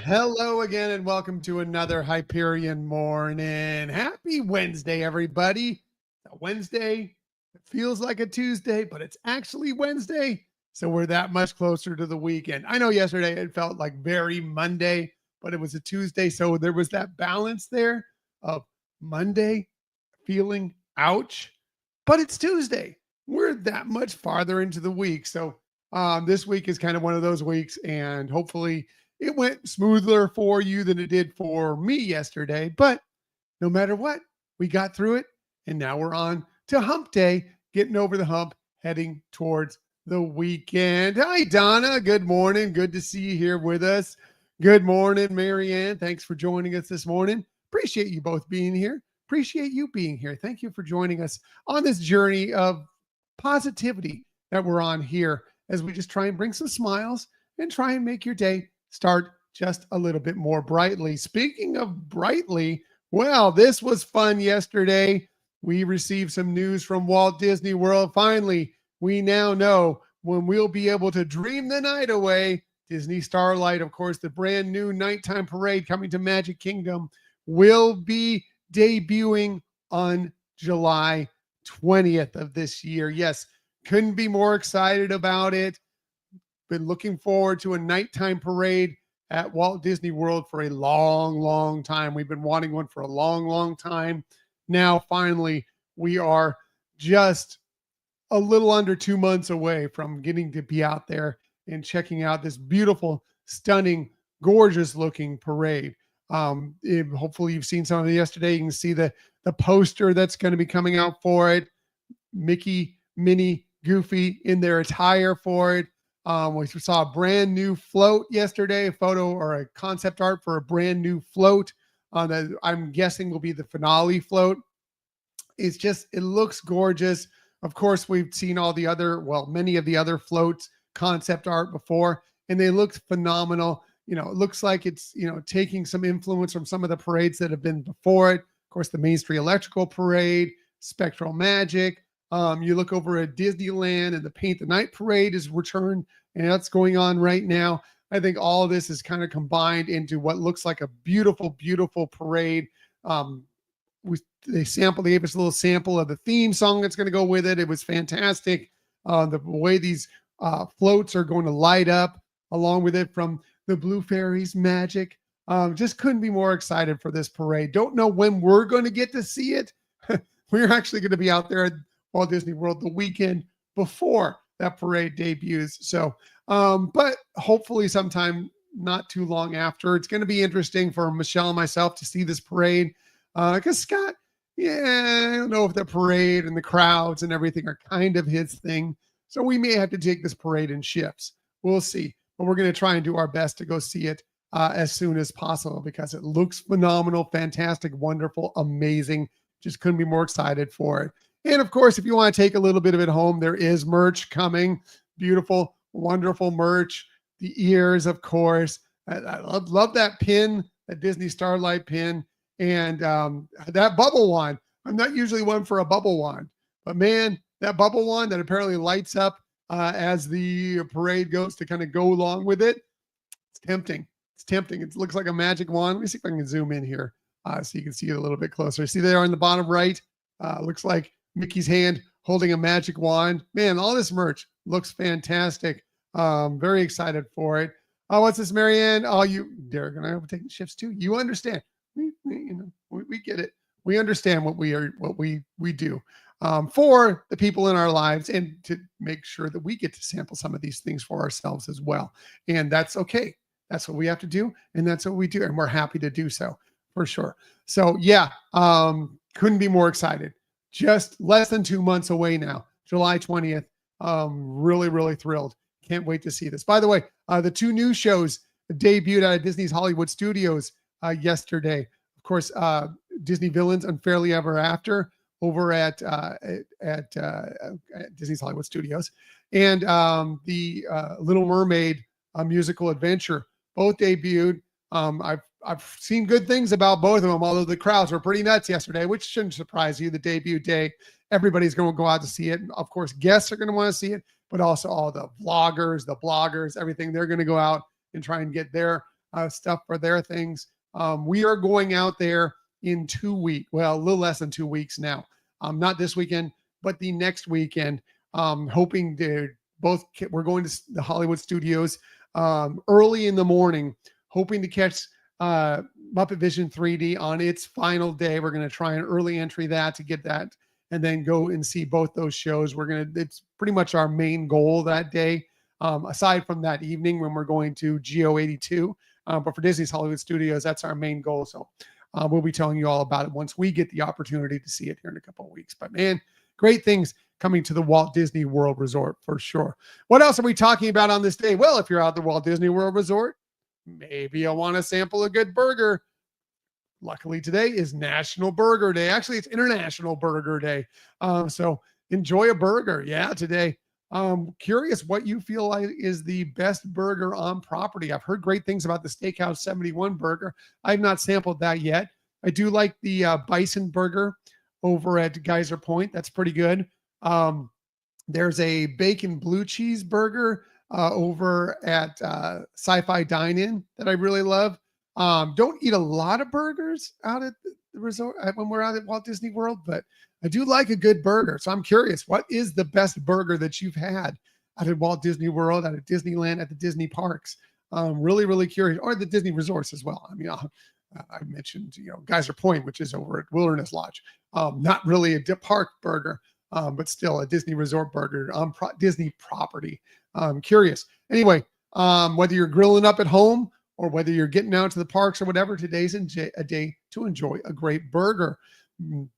Hello again, and welcome to another Hyperion Morning. Happy Wednesday, everybody. Wednesday, it feels like a Tuesday, but it's actually Wednesday. So we're that much closer to the weekend. I know yesterday it felt like very Monday, but it was a Tuesday. So there was that balance there of Monday feeling ouch, but it's Tuesday. We're that much farther into the week. So this week is kind of one of those weeks, and hopefully it went smoother for you than it did for me yesterday. But no matter what, we got through it. And now we're on to hump day, getting over the hump, heading towards the weekend. Hi, Donna. Good morning. Good to see you here with us. Good morning, Marianne. Thanks for joining us this morning. Appreciate you both being here. Appreciate you being here. Thank you for joining us on this journey of positivity that we're on here as we just try and bring some smiles and try and make your day start just a little bit more brightly. Speaking of brightly, well, this was fun yesterday. We received some news from Walt Disney World. Finally, we now know when we'll be able to dream the night away. Disney Starlight, of course, the brand new nighttime parade coming to Magic Kingdom, will be debuting on July 20th of this year. Yes, couldn't be more excited about it. Been looking forward to a nighttime parade at Walt Disney World for a long, long time. We've been wanting one for a long, long time. Now, finally, we are just a little under 2 months away from getting to be out there and checking out this beautiful, stunning, gorgeous looking parade. Hopefully you've seen some of it yesterday. You can see the poster that's going to be coming out for it. Mickey, Minnie, Goofy in their attire for it. We saw a brand new float yesterday, a photo or a concept art for a brand new float that I'm guessing will be the finale float. It looks gorgeous. Of course, we've seen many of the other floats concept art before, and they look phenomenal. It looks like it's, taking some influence from some of the parades that have been before it. Of course, the Main Street Electrical Parade, Spectral Magic. You look over at Disneyland and the Paint the Night Parade is returned, and that's going on right now. I think all of this is kind of combined into what looks like a beautiful, beautiful parade. They gave us a little sample of the theme song that's going to go with it. It was fantastic. The way these floats are going to light up along with it from the Blue Fairies magic. Just couldn't be more excited for this parade. Don't know when we're going to get to see it. We're actually going to be out there at Walt Disney World the weekend before that parade debuts. So, but hopefully sometime not too long after. It's going to be interesting for Michelle and myself to see this parade. Because Scott, I don't know if the parade and the crowds and everything are kind of his thing. So we may have to take this parade in shifts. We'll see. But we're going to try and do our best to go see it as soon as possible because it looks phenomenal, fantastic, wonderful, amazing. Just couldn't be more excited for it. And of course, if you want to take a little bit of it home, there is merch coming. Beautiful, wonderful merch. The ears, of course. I love that pin, that Disney Starlight pin. And that bubble wand. I'm not usually one for a bubble wand, but man, that bubble wand that apparently lights up as the parade goes to kind of go along with it. It's tempting. It's tempting. It looks like a magic wand. Let me see if I can zoom in here so you can see it a little bit closer. See there on the bottom right? Looks like Mickey's hand holding a magic wand. Man, all this merch looks fantastic. Very excited for it. What's this, Marianne? Derek and I are taking shifts too. You understand. We get it. We understand what we do for the people in our lives and to make sure that we get to sample some of these things for ourselves as well. And that's okay. That's what we have to do. And that's what we do. And we're happy to do so for sure. So yeah, couldn't be more excited. Just less than 2 months away now, July 20th. Really, really thrilled. Can't wait to see this. By the way, the two new shows debuted out of Disney's Hollywood Studios yesterday. Of course, Disney Villains Unfairly Ever After over at Disney's Hollywood Studios, and the Little Mermaid musical adventure both debuted. I've seen good things about both of them, although the crowds were pretty nuts yesterday, which shouldn't surprise you. The debut day, everybody's going to go out to see it. And of course, guests are going to want to see it, but also all the vloggers, the bloggers, everything. They're going to go out and try and get their stuff for their things. We are going out there in 2 weeks. Well, a little less than 2 weeks now. Not this weekend, but the next weekend. Hoping to we're going to the Hollywood Studios early in the morning, hoping to catch Muppet Vision 3D on its final day. We're going to try an early entry that to get that, and then go and see both those shows. It's pretty much our main goal that day. Aside from that evening when we're going to Geo 82, but for Disney's Hollywood Studios, that's our main goal. So we'll be telling you all about it once we get the opportunity to see it here in a couple of weeks. But man, great things coming to the Walt Disney World Resort for sure. What else are we talking about on this day? Well, if you're out at the Walt Disney World Resort, maybe you'll want to sample a good burger. Luckily, today is National Burger Day. Actually, it's International Burger Day. So enjoy a burger. Yeah, today. Curious what you feel like is the best burger on property. I've heard great things about the Steakhouse 71 burger. I've not sampled that yet. I do like the bison burger over at Geyser Point. That's pretty good. There's a bacon blue cheese burger over at Sci-Fi Dine-In that I really love. Don't eat a lot of burgers out at the resort when we're out at Walt Disney World, but I do like a good burger. So I'm curious, what is the best burger that you've had out at Walt Disney World, out at Disneyland, at the Disney parks? Really, really curious, or the Disney resorts as well. I mean, I mentioned, Geyser Point, which is over at Wilderness Lodge. Not really a park burger, but still a Disney resort burger on Disney property. Curious. Anyway, whether you're grilling up at home or whether you're getting out to the parks or whatever, today's a day to enjoy a great burger.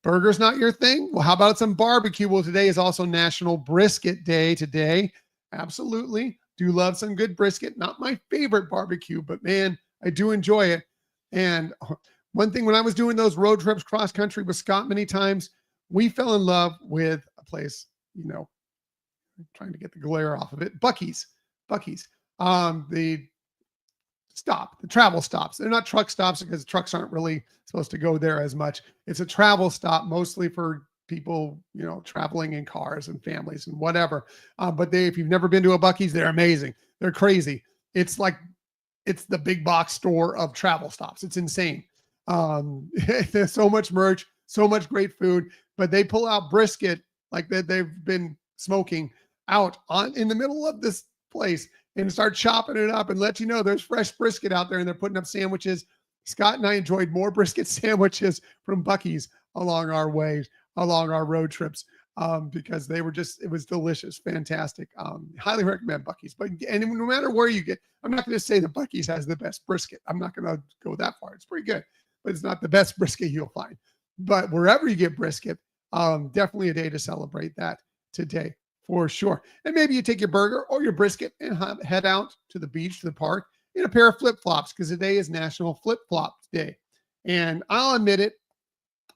Burger's not your thing? Well, how about some barbecue? Well, today is also National Brisket Day today. Absolutely. Do love some good brisket. Not my favorite barbecue, but man, I do enjoy it. And one thing, when I was doing those road trips cross country with Scott many times, we fell in love with a place, trying to get the glare off of it. Buc-ee's. The travel stops. They're not truck stops because trucks aren't really supposed to go there as much. It's a travel stop mostly for people, traveling in cars and families and whatever. But if you've never been to a Buc-ee's, they're amazing. They're crazy. It's the big box store of travel stops. It's insane. There's so much merch, so much great food, but they pull out brisket like that they've been smoking out in the middle of this place and start chopping it up and let you know there's fresh brisket out there, and they're putting up sandwiches. Scott and I enjoyed more brisket sandwiches from Buc-ee's along our road trips, because it was delicious, fantastic. Highly recommend Buc-ee's. And no matter where you get, I'm not going to say that Buc-ee's has the best brisket. I'm not going to go that far. It's pretty good, but it's not the best brisket you'll find. But wherever you get brisket, definitely a day to celebrate that today for sure. And maybe you take your burger or your brisket and head out to the beach, to the park, in a pair of flip-flops, because today is National Flip-Flop Day. And I'll admit it,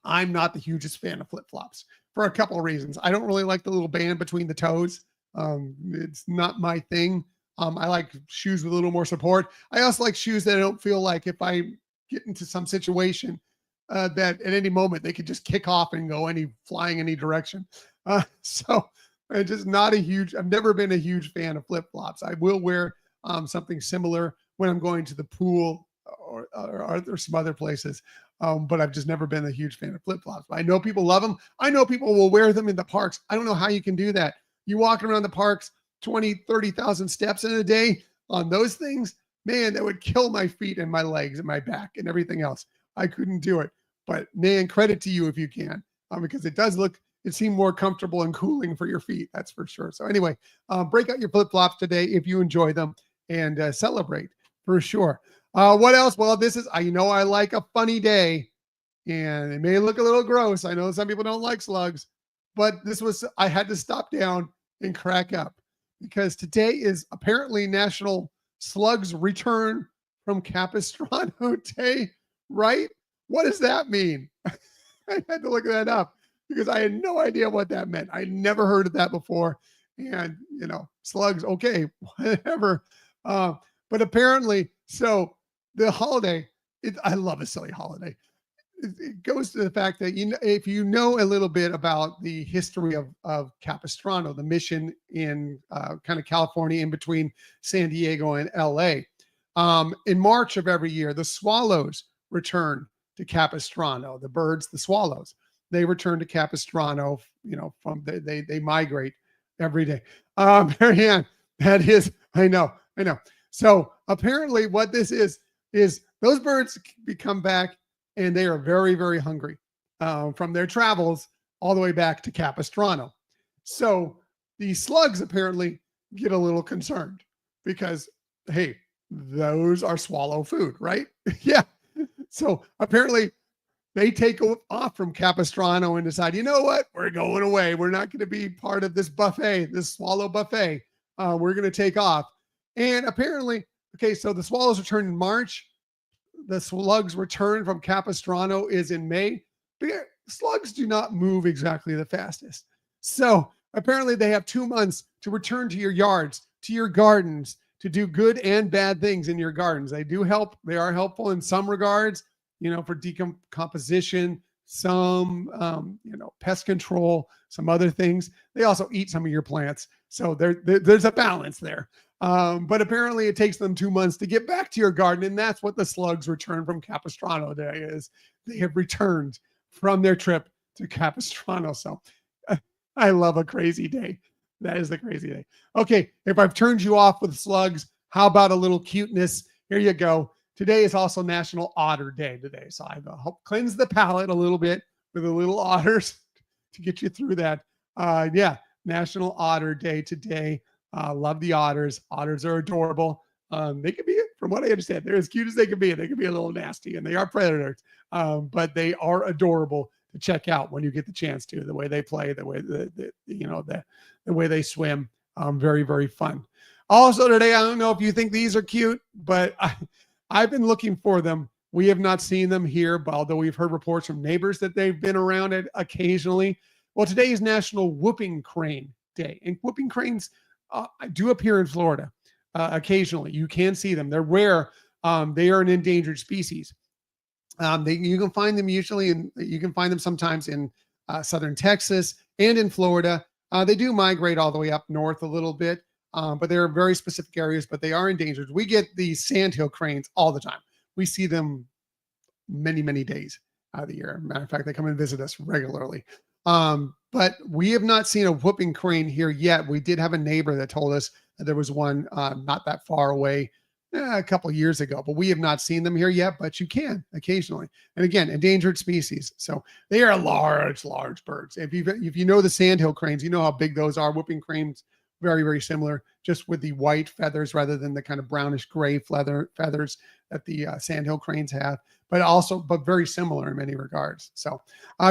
I'm not the hugest fan of flip-flops for a couple of reasons. I don't really like the little band between the toes. It's not my thing. I like shoes with a little more support. I also like shoes that I don't feel like if I get into some situation that at any moment they could just kick off and go flying any direction. So I'm just I've never been a huge fan of flip-flops. I will wear something similar when I'm going to the pool or some other places. But I've just never been a huge fan of flip-flops. I know people love them. I know people will wear them in the parks. I don't know how you can do that. You walking around the parks 20, 30,000 steps in a day on those things, man, that would kill my feet and my legs and my back and everything else. I couldn't do it. But man, credit to you if you can, because it seemed more comfortable and cooling for your feet. That's for sure. So anyway, break out your flip-flops today if you enjoy them, and celebrate for sure. What else? Well, I like a funny day, and it may look a little gross. I know some people don't like slugs, but I had to stop down and crack up, because today is apparently National Slugs Return from Capistrano Day, right? What does that mean? I had to look that up because I had no idea what that meant. I never heard of that before. And, slugs, okay, whatever. But apparently, so the holiday, I love a silly holiday. It goes to the fact that, if you know a little bit about the history of Capistrano, the mission in kind of California in between San Diego and LA, In March of every year, the swallows return to Capistrano. The birds, the swallows, they return to Capistrano. From they migrate every day. Marianne, that is, I know. So apparently, what this is those birds come back and they are very, very hungry from their travels all the way back to Capistrano. So the slugs apparently get a little concerned because, hey, those are swallow food, right? Yeah. So apparently they take off from Capistrano and decide, you know what? We're going away. We're not going to be part of this buffet, this swallow buffet. We're going to take off. And apparently, okay, so the swallows return in March. The slugs return from Capistrano is in May. But slugs do not move exactly the fastest. So apparently they have 2 months to return to your yards, to your gardens, to do good and bad things in your gardens. They do help. They are helpful in some regards, for decomposition, some, pest control, some other things. They also eat some of your plants. So there's a balance there. But apparently it takes them 2 months to get back to your garden. And that's what the slugs return from Capistrano Day is. They have returned from their trip to Capistrano. So I love a crazy day. That is the crazy day. Okay, if I've turned you off with slugs, how about a little cuteness? Here you go. Today is also National Otter Day today. So I've cleansed the palate a little bit with the little otters to get you through that. National Otter Day today. Love the otters. Otters are adorable. They can be, from what I understand, they're as cute as they can be. They can be a little nasty, and they are predators, but they are adorable to check out when you get the chance to. The way they play, the way the way they swim, very, very fun. Also today, I don't know if you think these are cute, but I've been looking for them. We have not seen them here, but although we've heard reports from neighbors that they've been around it occasionally. Well, today is National Whooping Crane Day, and whooping cranes do appear in Florida occasionally. You can see them. They're rare. They are an endangered species. You can find them you can find them sometimes in southern Texas and in Florida. They do migrate all the way up north a little bit, but they're very specific areas, but they are endangered. We get these sandhill cranes all the time. We see them many, many days out of the year. Matter of fact, they come and visit us regularly. But we have not seen a whooping crane here yet. We did have a neighbor that told us that there was one not that far away a couple of years ago, but we have not seen them here yet, but you can occasionally. And again, endangered species. So they are large, large birds. If you know the sandhill cranes, you know how big those are. Whooping cranes, very, very similar, just with the white feathers rather than the kind of brownish gray feathers that the sandhill cranes have, but very similar in many regards. So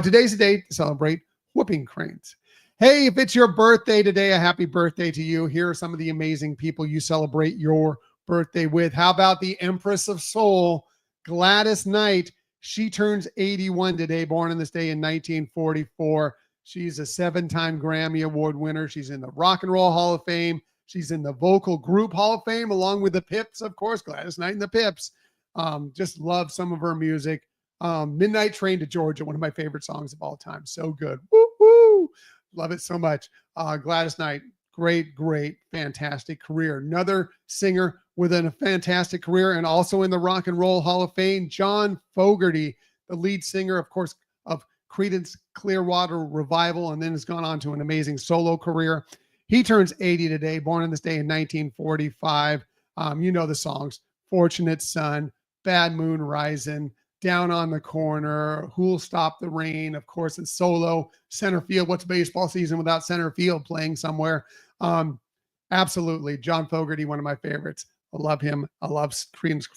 today's the day to celebrate whooping cranes. Hey, if it's your birthday today, a happy birthday to you. Here are some of the amazing people you celebrate your birthday with. How about the Empress of Soul, Gladys Knight? She turns 81 today, born on this day in 1944. She's a 7-time Grammy Award winner. She's in the Rock and Roll Hall of Fame. She's in the Vocal Group Hall of Fame, along with the Pips, of course, Gladys Knight and the Pips. Just love some of her music. Midnight Train to Georgia, one of my favorite songs of all time. So good. Woo-hoo! Love it so much. Gladys Knight, great, fantastic career. Another singer with a fantastic career and also in the Rock and Roll Hall of Fame, John Fogerty, the lead singer, of course, of Creedence Clearwater Revival, and then has gone on to an amazing solo career. He turns 80 today, born on this day in 1945. You know the songs, Fortunate Son, Bad Moon Rising, Down on the Corner, Who'll Stop the Rain, of course, it's solo, center field. What's baseball season without center field playing somewhere? Absolutely. John Fogerty, one of my favorites. I love him. I love Creedence,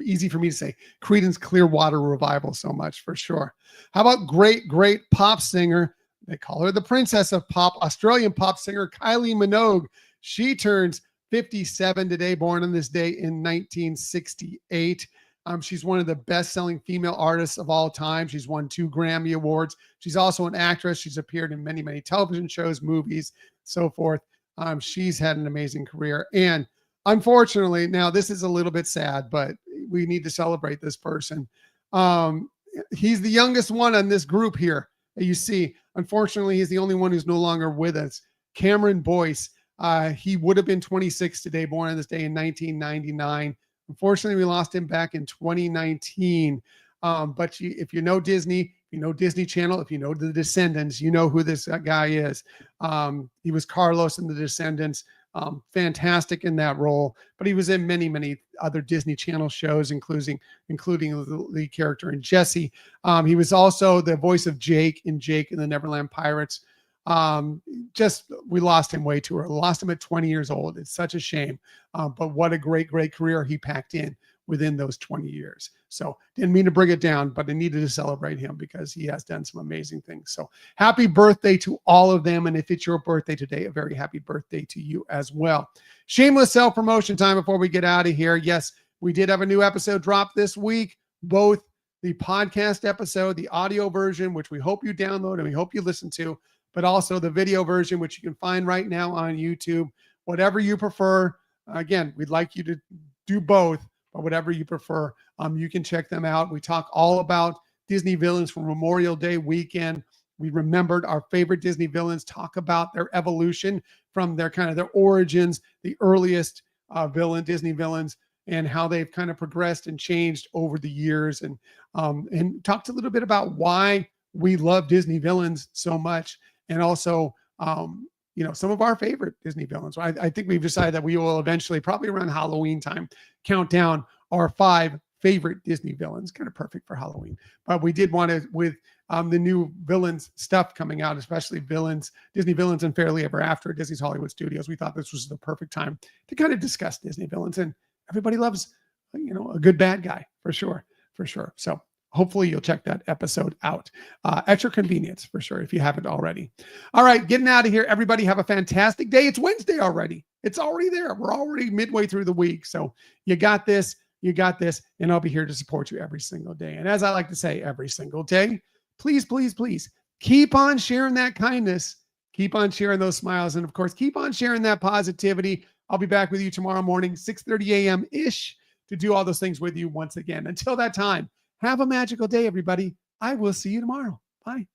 easy for me to say, Creedence Clearwater Revival so much, for sure. How about great pop singer? They call her the Princess of Pop, Australian pop singer Kylie Minogue. She turns 57 today, born on this day in 1968. She's one of the best-selling female artists of all time. She's won 2 Grammy Awards. She's also an actress. She's appeared in many, many television shows, movies, so forth. She's had an amazing career. And unfortunately, now this is a little bit sad, but we need to celebrate this person. He's the youngest one on this group here that you see. Unfortunately, he's the only one who's no longer with us. Cameron Boyce. He would have been 26 today, born on this day in 1999. Unfortunately, we lost him back in 2019. But if you know Disney, if you know Disney Channel, if you know The Descendants, you know who this guy is. He was Carlos in The Descendants. Fantastic in that role, but he was in many, many other Disney Channel shows, including the character in Jesse. He was also the voice of Jake and the Neverland Pirates. We lost him way too early. Lost him at 20 years old. It's such a shame. But what a great career he packed in within those 20 years. So didn't mean to bring it down, but I needed to celebrate him because he has done some amazing things. So happy birthday to all of them. And if it's your birthday today, a very happy birthday to you as well. Shameless self-promotion time before we get out of here. Yes, we did have a new episode drop this week, both the podcast episode, the audio version, which we hope you download and we hope you listen to, but also the video version, which you can find right now on YouTube, whatever you prefer. Again, we'd like you to do both, but whatever you prefer, you can check them out. We talk all about Disney villains from Memorial Day weekend. We remembered our favorite Disney villains, talk about their evolution from their origins, the earliest Disney villains, and how they've kind of progressed and changed over the years, and talked a little bit about why we love Disney villains so much, and also some of our favorite Disney villains. I think we've decided that we will eventually, probably around Halloween time, count down our 5 favorite Disney villains. Kind of perfect for Halloween. But we did want to, with the new villains stuff coming out, especially Disney villains and Fairly Ever After at Disney's Hollywood Studios, we thought this was the perfect time to kind of discuss Disney villains. And everybody loves, a good bad guy, for sure. So hopefully you'll check that episode out at your convenience, for sure, if you haven't already. All right, getting out of here. Everybody have a fantastic day. It's Wednesday already. It's already there. We're already midway through the week. So you got this, and I'll be here to support you every single day. And as I like to say every single day, please, please, please keep on sharing that kindness. Keep on sharing those smiles. And of course, keep on sharing that positivity. I'll be back with you tomorrow morning, 6:30 a.m.-ish, to do all those things with you once again. Until that time, have a magical day, everybody. I will see you tomorrow. Bye.